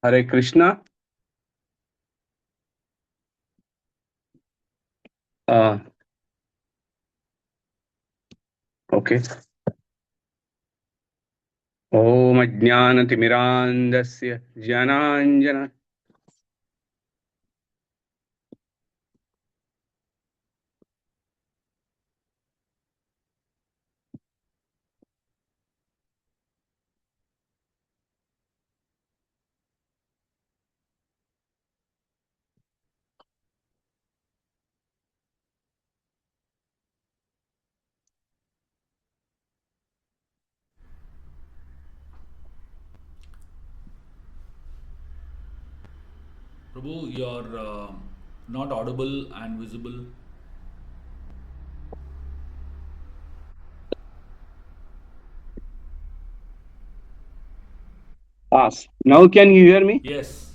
हरे Krishna. Ah, okay. Om अज्ञानतिमिरान्धस्य ज्ञानाञ्जन। Prabhu, you're not audible and visible. Now can you hear me? Yes,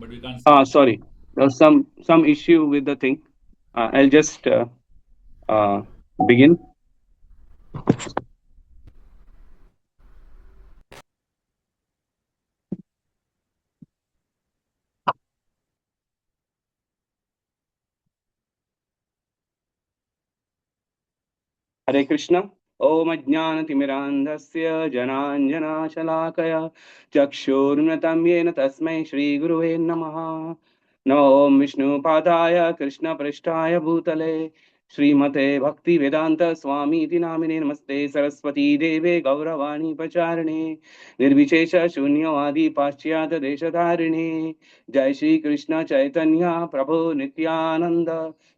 but we can't see. Sorry, there's some issue with the thing. I'll just uh, begin. हरे कृष्ण। ओम अज्ञानतिमिरान्धस्य जनाञ्जनाशलाकया चक्षुर्मृतं येन तस्मै श्रीगुरुवे नमः। नमो ओम विष्णुपादाय कृष्णपृष्ठाय भूतले श्रीमते भक्तिवेदांत स्वामी इति नामिने नमस्ते सरस्वती देवे गौरवाणी प्रचारिणे निर्विशेष शून्यवादी पाश्चात्य देशधारिणे। जय श्री कृष्ण चैतन्य प्रभु नित्यानंद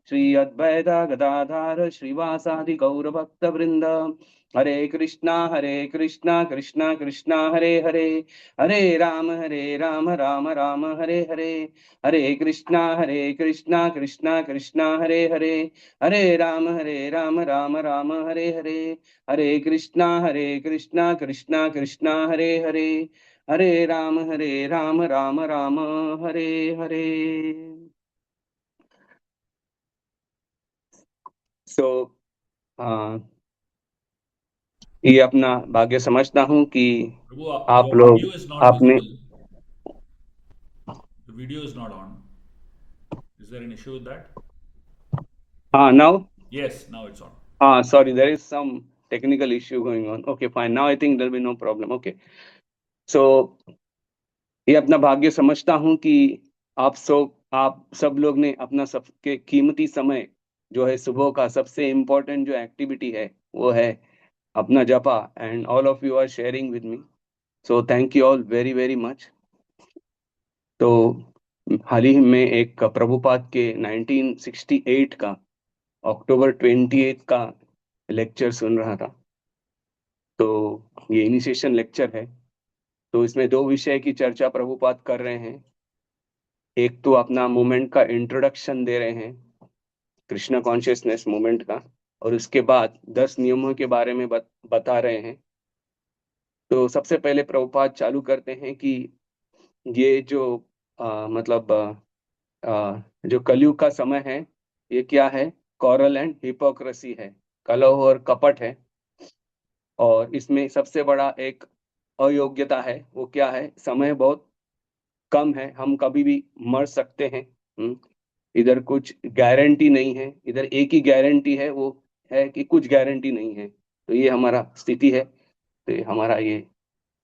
श्री अद्वैत गदाधार श्रीवासादि गौरभक्त वृंद। हरे कृष्णा कृष्णा कृष्णा हरे हरे, हरे राम राम राम हरे हरे। हरे कृष्णा कृष्णा कृष्णा हरे हरे राम राम हरे हरे। हरे कृष्णा कृष्णा कृष्णा हरे राम राम हरे हरे। सो ये अपना भाग्य समझता हूँ कि Prabhu, आप your लोग video is not आपने। visible. The video is not on. Is there an issue with that? हाँ now. Yes, now it's on. हाँ sorry, there is some technical issue going on. Okay fine, now I think there be no problem. Okay. So ये अपना भाग्य समझता हूँ कि आप सब लोग ने अपना सबके कीमती समय जो है सुबह का सबसे इम्पोर्टेंट जो एक्टिविटी है वो है अपना जपा, and all of you are sharing with me. So thank you all very very much. तो हाल ही में एक प्रभुपाद के 1968 का अक्टूबर 28 का लेक्चर सुन रहा था। तो ये इनिशिएशन लेक्चर है। तो इसमें दो विषय की चर्चा प्रभुपाद कर रहे हैं। एक तो अपना मूवमेंट का इंट्रोडक्शन दे रहे हैं, कृष्ण कॉन्शियसनेस मूवमेंट का, और उसके बाद 10 नियमों के बारे में बता रहे हैं। तो सबसे पहले प्रभुपाद चालू करते हैं कि ये जो मतलब जो कलयुग का समय है ये क्या है? कॉरल एंड हिपोक्रेसी है, कलह और कपट है। और इसमें सबसे बड़ा एक अयोग्यता है, वो क्या है? समय बहुत कम है, हम कभी भी मर सकते हैं। हम्म, इधर कुछ गारंटी नहीं है, इधर एक ही गारंटी है, वो है कि कुछ गारंटी नहीं है। तो ये हमारा स्थिति है। तो ये हमारा ये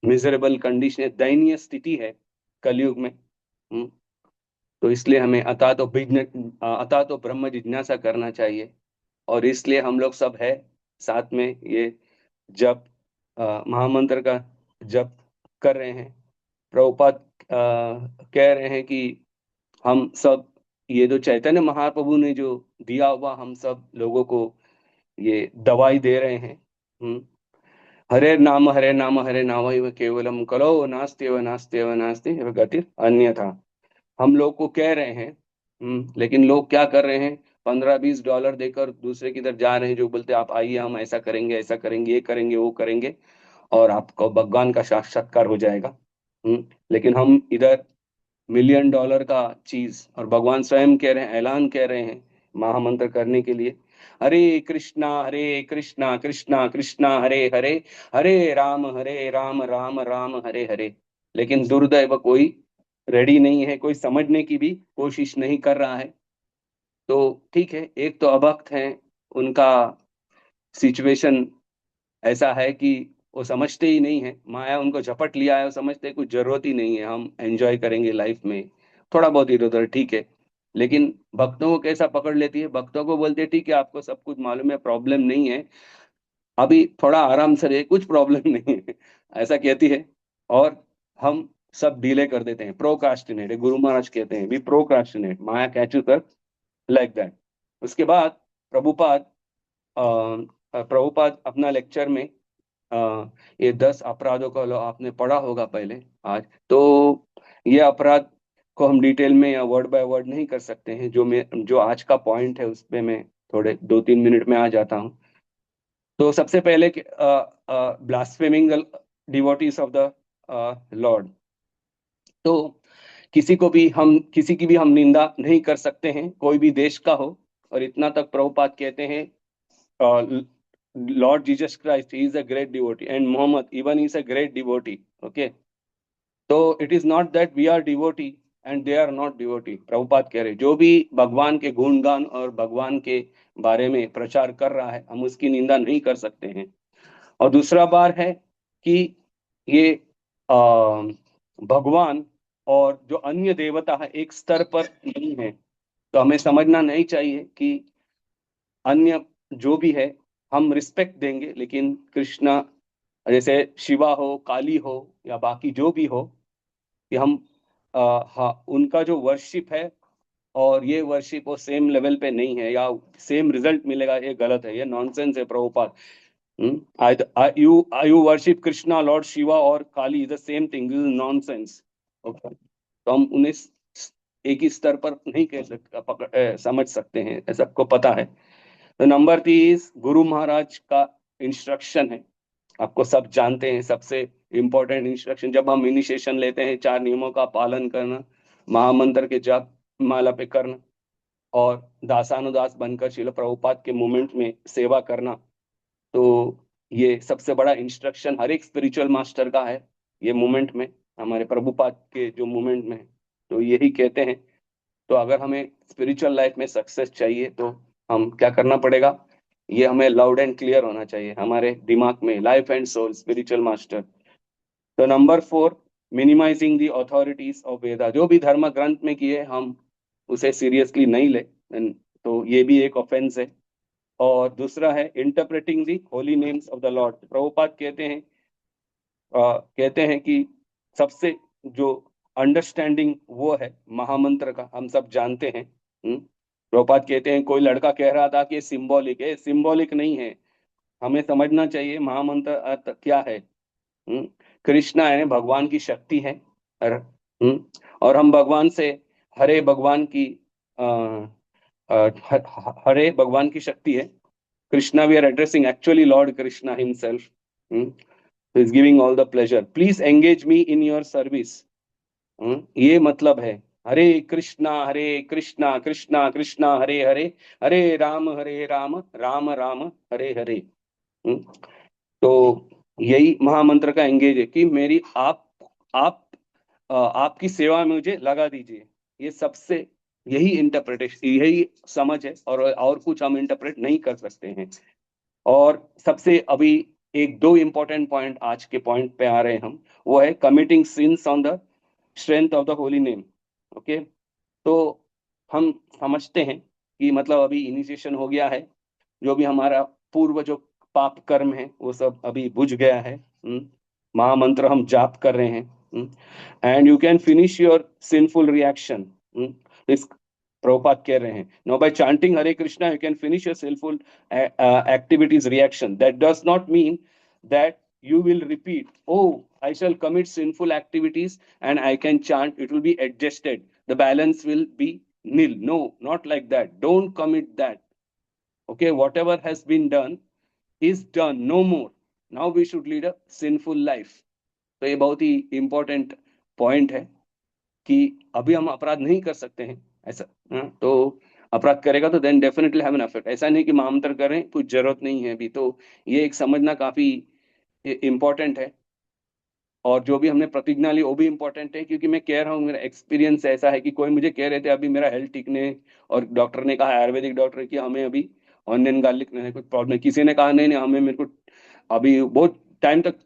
मिजरेबल कंडीशन है, दयनीय स्थिति है कलयुग में। हम्म, तो इसलिए हमें अतः तो ब्रह्म जिज्ञासा करना चाहिए। और इसलिए हम लोग सब है साथ में ये जप, महामंत्र का जप कर रहे हैं। प्रभुपाद कह रहे हैं कि हम सब ये जो चैतन्य महाप्रभु ने जो दिया हुआ हम सब लोगों को ये दवाई दे रहे हैं। हम्म, हरे नाम हरे नाम केवलम कलो नास्त्यव नास्त्यव नास्ति गति अन्यथा। हम लोग को कह रहे हैं। लेकिन लोग क्या कर रहे हैं? 15-20 डॉलर देकर दूसरे की तरफ जा रहे हैं, जो बोलते हैं आप आइए, हम ऐसा करेंगे, ये करेंगे, वो करेंगे, और आपको भगवान का साक्षात्कार हो जाएगा। लेकिन हम इधर $1 मिलियन का चीज, और भगवान स्वयं कह रहे हैं, ऐलान कह रहे हैं महामंत्र करने के लिए, हरे कृष्णा कृष्णा कृष्णा हरे हरे, हरे राम राम राम हरे हरे। लेकिन दुर्दैव कोई रेडी नहीं है, कोई समझने की भी कोशिश नहीं कर रहा है। तो ठीक है, एक तो अभक्त हैं, उनका सिचुएशन ऐसा है कि वो समझते ही नहीं है, माया उनको झपट लिया है, वो समझते हैं कुछ जरूरत ही नहीं है, हम एंजॉय करेंगे लाइफ में, थोड़ा बहुत इधर उधर ठीक है। लेकिन भक्तों को कैसा पकड़ लेती है, भक्तों को बोलते हैं ठीक है आपको सब कुछ मालूम है, प्रॉब्लम नहीं है, अभी थोड़ा आराम से रहे, कुछ प्रॉब्लम नहीं है, ऐसा कहती है। और हम सब डिले कर देते हैं, प्रोक्रास्टिनेट, गुरु महाराज कहते हैं, we procrastinate, maya catches us like that. उसके बाद प्रभुपाद प्रभुपाद अपना लेक्चर में ये 10 अपराधों का आपने पढ़ा होगा पहले आज, तो ये अपराध को हम डिटेल में या वर्ड बाय वर्ड नहीं कर सकते हैं, जो आज का पॉइंट है उस पे मैं थोड़े 2-3 मिनट में आ जाता हूँ। तो सबसे पहले blaspheming the devotees of the Lord. तो किसी की भी हम निंदा नहीं कर सकते हैं, कोई भी देश का हो। और इतना तक प्रभुपाद कहते हैं, Lord Jesus Christ is a great devotee and Mohammed even is a great devotee. Okay, तो it is not that we are devotee and they are not devotee. Prabhupada कह रहे जो भी भगवान के गुणगान और भगवान के बारे में प्रचार कर रहा है, हम उसकी निंदा नहीं कर सकते हैं। और दूसरा बार है कि ये आ, भगवान और जो अन्य देवता है एक स्तर पर नहीं है। तो हमें समझना नहीं चाहिए कि अन्य जो भी है हम रिस्पेक्ट देंगे, लेकिन कृष्णा जैसे शिवा हो, काली हो, या बाकी जो भी हो, कि हम हाँ उनका जो वर्शिप है और ये वर्शिप वो सेम लेवल पे नहीं है या सेम रिजल्ट मिलेगा, ये गलत है, ये नॉनसेंस है Prabhupada. You worship Krishna, Lord Shiva और Kali, the same thing, this is nonsense. Okay, तो हम उन्हें एक ही स्तर पर नहीं कह सकते, समझ सकते हैं, ऐसा सबको पता है। तो नंबर 30 गुरु महाराज का इंस्ट्रक्शन है, आपको सब जानते हैं, सबसे इंपॉर्टेंट इंस्ट्रक्शन जब हम इनिशिएशन लेते हैं, 4 नियमों का पालन करना, महामंत्र के जाप माला पे करना, और दासानुदास बनकर शिल प्रभुपाद के मूवमेंट में सेवा करना। तो ये सबसे बड़ा इंस्ट्रक्शन हर एक स्पिरिचुअल मास्टर का है, ये मूवमेंट में, हमारे प्रभुपाद के जो मूवमेंट में है, तो यही कहते हैं। तो अगर हमें स्पिरिचुअल लाइफ में सक्सेस चाहिए तो हम क्या करना पड़ेगा, ये हमें लाउड एंड क्लियर होना चाहिए हमारे दिमाग में, life and soul spiritual master. तो number 4, minimising the authorities of Veda, जो भी धर्म ग्रंथ में किए हम उसे सीरियसली नहीं ले, तो ये भी एक ऑफेंस है। और दूसरा है interpreting the Holi names of the Lord. Prabhupada कहते हैं कि सबसे जो अंडरस्टैंडिंग वो है महामंत्र का, हम सब जानते हैं। प्रभुपाद कहते हैं कोई लड़का कह रहा था कि सिंबॉलिक है, सिंबॉलिक नहीं है, हमें समझना चाहिए महामंत्र अर्थ क्या है। हम्म, कृष्णा है भगवान की शक्ति है। और, और हम भगवान से हरे भगवान की अ, हरे भगवान की शक्ति है। Krishna we are addressing actually Lord Krishna himself, who is giving all the pleasure. Please engage me in your service. ये मतलब है हरे कृष्णा कृष्णा कृष्णा हरे हरे, हरे राम राम राम हरे हरे। हम्म, तो यही महामंत्र का एंगेज है कि मेरी आप आपकी सेवा में मुझे लगा दीजिए। ये सबसे यही इंटरप्रिटेशन, यही समझ है, और कुछ हम इंटरप्रेट नहीं कर सकते हैं। और सबसे अभी एक दो इंपॉर्टेंट पॉइंट आज के पॉइंट पे आ रहे हैं हम, वो है committing since on the strength of the holy name. Okay, तो हम समझते हैं कि मतलब अभी इनिशिएशन हो गया है, जो भी हमारा पूर्व जो पाप कर्म है वो सब अभी बुझ गया है। महामंत्र हम जाप कर रहे हैं, and you can finish your sinful reaction. इस प्रभुपाद कह रहे हैं no by chanting Hare Krishna you can finish your sinful activities reaction. That does not mean that you will repeat, oh I shall commit sinful activities and I can chant, it will be adjusted, the balance will be nil. No, not like that, don't commit that. Okay, whatever has been done is done, no more. Now we should lead a sinful life. तो ये बहुत ही important point है कि अभी हम अपराध नहीं कर सकते हैं ऐसा। तो अपराध करेगा तो then definitely have an affect, ऐसा नहीं कि महामंत्र करें कुछ जरूरत नहीं है अभी। तो ये एक समझना काफी इंपॉर्टेंट है। और जो भी हमने प्रतिज्ञा ली वो भी इंपॉर्टेंट है, क्योंकि मैं कह रहा हूँ मेरा एक्सपीरियंस ऐसा है कि कोई मुझे कह रहे थे अभी मेरा हेल्थ ठीक नहीं है, और डॉक्टर ने कहा, आयुर्वेदिक डॉक्टर, कि हमें अभी ऑनियन गार्लिक नहीं है, कुछ प्रॉब्लम, किसी ने कहा नहीं नहीं हमें, मेरे को अभी बहुत टाइम तक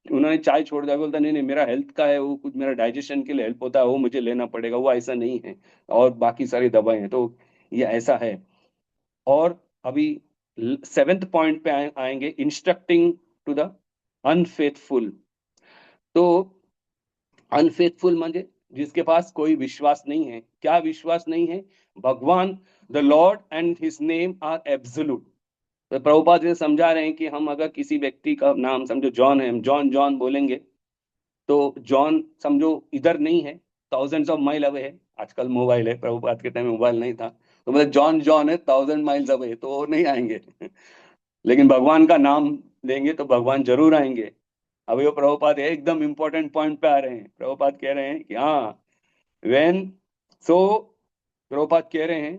उन्होंने चाय छोड़ दिया, बोलता नहीं नहीं मेरा हेल्थ का है, वो कुछ मेरा डाइजेशन के लिए हेल्प होता है वो मुझे लेना पड़ेगा, वो ऐसा नहीं है, और बाकी सारी दवाएं हैं, तो ये ऐसा है। और अभी 7th पॉइंट पे आएंगे, इंस्ट्रक्टिंग टू द अनफेथफुल। तो अनफेथफुल म्हणजे जिसके पास कोई विश्वास नहीं है। क्या विश्वास नहीं है? भगवान, the Lord and his name are absolute. तो प्रभुपाद जी समझा रहे हैं कि हम अगर किसी व्यक्ति का नाम, समझो जॉन है, हम जॉन जॉन बोलेंगे, तो जॉन समझो इधर नहीं है, थाउजेंड्स ऑफ माइल अवे है। आजकल मोबाइल है, प्रभुपाद के टाइम मोबाइल नहीं था, तो मतलब जॉन जॉन है 1000 माइल्स अवे, तो वो नहीं आएंगे। लेकिन भगवान का नाम लेंगे तो भगवान जरूर आएंगे। अभी वो प्रभुपाद है एकदम इंपॉर्टेंट पॉइंट पे आ रहे हैं। प्रभुपाद कह रहे हैं कि हाँ, वेन, सो प्रभुपाद कह रहे हैं,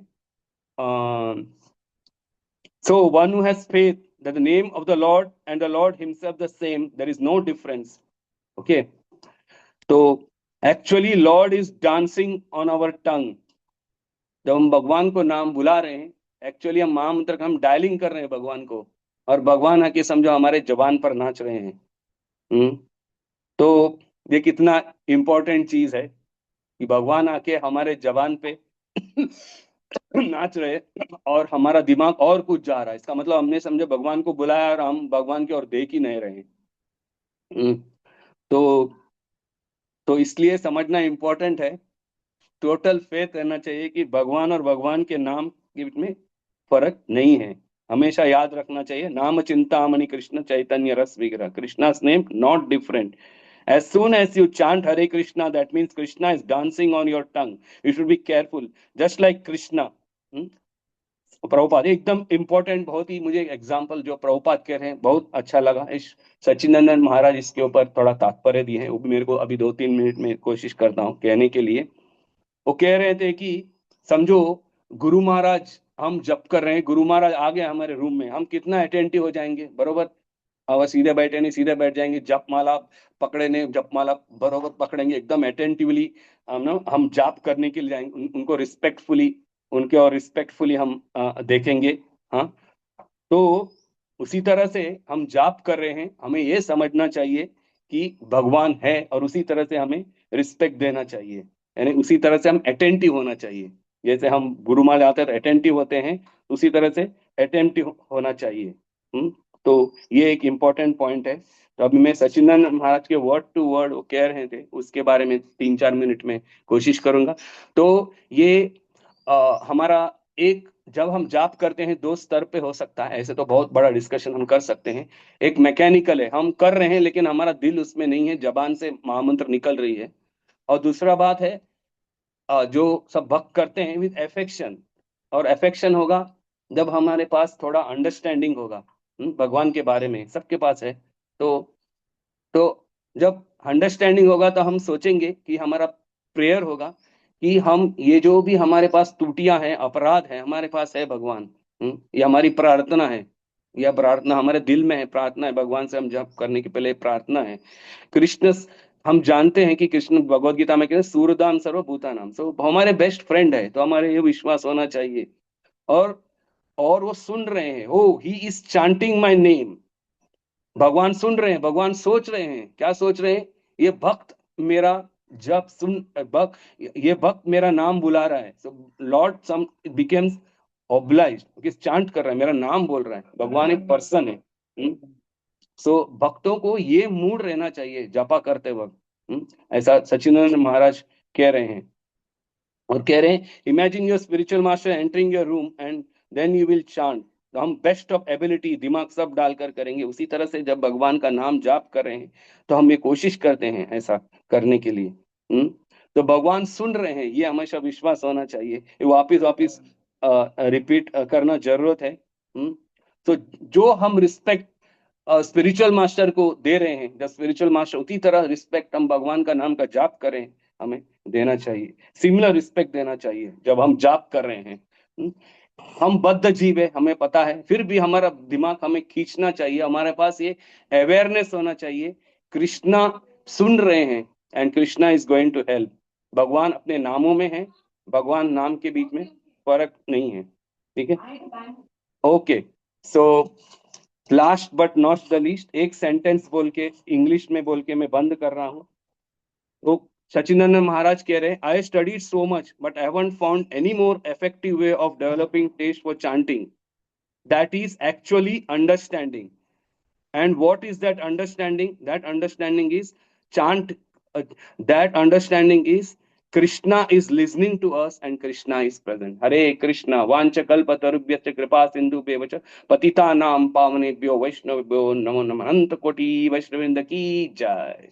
so one who has faith that the name of the Lord and the Lord himself the same, there is no difference. Okay, तो actually Lord is dancing on our tongue. जब हम भगवान को नाम बुला रहे हैं, एक्चुअली हम महामंत्र का हम डायलिंग कर रहे हैं भगवान को, और भगवान आके समझो हमारे जबान पर नाच रहे हैं। हम्म तो ये कितना इंपॉर्टेंट चीज है कि भगवान आके हमारे जबान पे नाच रहे, और हमारा दिमाग और कुछ जा रहा है, इसका मतलब हमने समझो भगवान को बुलाया और हम भगवान की ओर देख ही नहीं रहे। हम्म, तो इसलिए समझना इंपॉर्टेंट है। टोटल फेथ रहना चाहिए कि भगवान और भगवान के नाम के बीच में फर्क नहीं है। हमेशा याद रखना चाहिए, नाम चिंतामणि कृष्ण चैतन्य रस विग्रह, कृष्णा's name not different. As soon as you chant Hare Krishna, that means Krishna is dancing on your tongue. You should be careful, just like Krishna. hmm? Prabhupada एकदम इंपॉर्टेंट, बहुत ही मुझे एग्जाम्पल जो प्रभुपाद कह रहे हैं बहुत अच्छा लगा। इस सच्चिदानंद महाराज इसके ऊपर थोड़ा तात्पर्य दिए हैं, वो भी मेरे को अभी 2-3 मिनट में कोशिश करता हूँ कहने के लिए। वो कह रहे थे कि समझो गुरु महाराज, हम जप कर रहे हैं, गुरु महाराज आ गए हमारे रूम में, हम कितना अटेंटिव हो जाएंगे, बरोबर। अब सीधे बैठे नहीं, सीधे बैठ जाएंगे, जप माला पकड़े नहीं, जप माला बरोबर पकड़ेंगे एकदम अटेंटिवली। हम ना हम जाप करने के लिए जाएंगे, उनको रिस्पेक्टफुली, उनके और रिस्पेक्टफुली हम देखेंगे। हाँ, तो उसी तरह से हम जाप कर रहे हैं, हमें ये समझना चाहिए कि भगवान है, और उसी तरह से हमें रिस्पेक्ट देना चाहिए, यानी उसी तरह से हम अटेंटिव होना चाहिए। जैसे हम गुरु मान आते हैं अटेंटिव होते हैं, उसी तरह से अटेंटिव होना चाहिए। तो ये एक इम्पोर्टेंट पॉइंट है। तो अभी मैं सचिदानंद महाराज के वर्ड टू वर्ड वो कह रहे थे, उसके बारे में 3-4 मिनट में कोशिश करूंगा। तो ये हमारा एक, जब हम जाप करते हैं 2 स्तर पे हो सकता है, ऐसे तो बहुत बड़ा डिस्कशन हम कर सकते हैं। एक मैकेनिकल है, हम कर रहे हैं लेकिन हमारा दिल उसमें नहीं है, जबान से महामंत्र निकल रही है। और दूसरा बात है, जो सब भक्त करते हैं विद एफेक्शन, और एफेक्शन होगा जब हमारे पास थोड़ा अंडरस्टैंडिंग होगा भगवान के बारे में, सबके पास है। तो जब अंडरस्टैंडिंग होगा तो हम सोचेंगे कि हमारा प्रेयर होगा कि हम ये जो भी हमारे पास त्रुटियां हैं, अपराध है हमारे पास है भगवान, ये हमारी प्रार्थना है, यह प्रार्थना हमारे दिल में है, प्रार्थना है भगवान से, हम जप करने के पहले प्रार्थना है। कृष्ण, हम जानते हैं कि कृष्ण भगवत गीता में कहते हैं सूरदान सर्वभूतानाम, सो हमारे बेस्ट फ्रेंड है, तो हमारे ये विश्वास होना चाहिए। और वो सुन रहे हैं, oh he is chanting my name, भगवान सुन रहे हैं, भगवान सोच रहे हैं, क्या सोच रहे हैं? ये भक्त मेरा जब सुन, भक्त, ये भक्त मेरा नाम बुला रहा है, सो लॉर्ड सम बिकेम्स ऑब्लाइज्ड, कि चांट कर रहा है, मेरा नाम बोल रहा है, भगवान एक पर्सन है। सो भक्तों को ये मूड रहना चाहिए जपा करते वक्त। ऐसा सचिदानंद महाराज कह रहे हैं। और कह रहे हैं, imagine your spiritual master entering your room and then you will chant. तो हम बेस्ट ऑफ एबिलिटी दिमाग सब डालकर करेंगे। उसी तरह से जब भगवान का नाम जाप कर रहे हैं तो हम ये कोशिश करते हैं ऐसा करने के लिए। तो भगवान सुन रहे हैं, ये हमेशा विश्वास होना चाहिए, ये वापिस वापिस रिपीट करना जरूरत है। तो जो हम रिस्पेक्ट स्पिरिचुअल मास्टर को दे रहे हैं, जब स्पिरिचुअल मास्टर, उसी तरह रिस्पेक्ट हम भगवान का नाम का जाप करें, हमें देना चाहिए, सिमिलर रिस्पेक्ट देना चाहिए जब हम जाप कर रहे हैं। हम बद्ध जीव है, हमें पता है, फिर भी हमारा दिमाग हमें खींचना चाहिए, हमारे पास ये अवेयरनेस होना चाहिए, कृष्णा सुन रहे हैं, and Krishna is going to help. भगवान अपने नामों में है, भगवान नाम के बीच में फर्क नहीं है, ठीक है। Okay, so last but not the least, एक सेंटेंस बोल के, इंग्लिश में बोल के मैं बंद कर रहा हूँ। तो सचिनंदन महाराज कह रहे हैं, I studied so much but I haven't found any more effective way of developing taste for chanting, that is actually understanding. And what is that understanding? That understanding is chant. Uh, that understanding is Krishna is listening to us and Krishna is present. Hare Krishna. Vancha kalpatarubhyascha kripa sindhu bevacha patita naam pavanebhyo vaishnavibhyo namo namo ananta koti vaishnavinda ki jai.